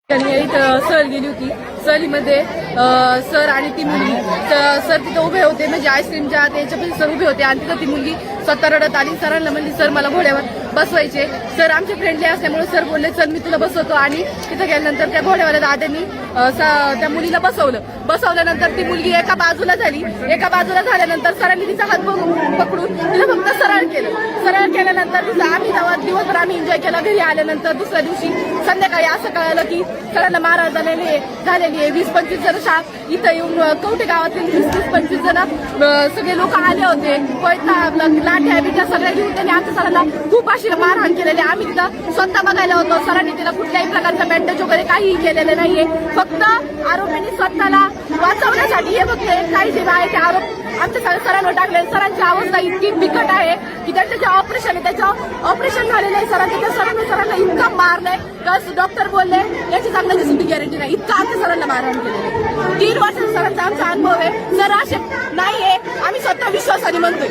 त्यांनी इथं सहल गेली होती. सहलीमध्ये सर आणि ती मुलगी सर तिथं उभे होते, म्हणजे आईस्क्रीमच्या त्याच्यामध्ये सर उभे होते आणि तिथं ती मुलगी स्वतः रडत आली. सरांना म्हणली सर मला घोड्यावर बसवायचे. सर आमचे फ्रेंडली असल्यामुळे सर बोलले चल मी तुला बसवतो. आणि तिथं गेल्यानंतर त्या घोड्यावाल्या दादांनी त्या मुलीला बसवल्यानंतर ती मुलगी एका बाजूला झाली. एका बाजूला झाल्यानंतर सरांनी तिचा हात पकडून तिला फक्त सरळ केल्यानंतर तिचा आम्ही दिवसभर आम्ही एन्जॉय केला. घरी आल्यानंतर दुसऱ्या दिवशी संध्याकाळी असं कळालं की सरांना मारहाण झालेली आहे. 20-25 जण इथं येऊन कवठे गावातील 20-25 जण सगळे लोक आले होते. लाठ्या बिठ्या सगळ्या घेऊन त्यांनी आमच्या सरांना खूप अशी मारहाण केलेली. आम्ही तिथं स्वतः बघायला होतो. सरांनी तिला कुठल्याही प्रकारचं बँडेज वगैरे काहीही केलेलं नाहीये. फक्त आरोपींनी स्वतःला वाचवण्यासाठी हे फक्त काही जे आहे ते आरोप आमच्या सरांवर टाकले. सरांची अवस्था इतकी बिकट आहे की त्यांचं जे ऑपरेशन आहे त्याचं ऑपरेशन झालेलं आहे. सरांना इतकं मारलंय तर डॉक्टर बोलले याची चांगल्याची सुद्धा गॅरंटी नाही. इतकं आमच्या सरांना मारहाण केलेलं. 3 वर्षाचा सरांचा आमचा अनुभव आहे. सर असे नाहीये, आम्ही स्वतः विश्वासाने म्हणतोय.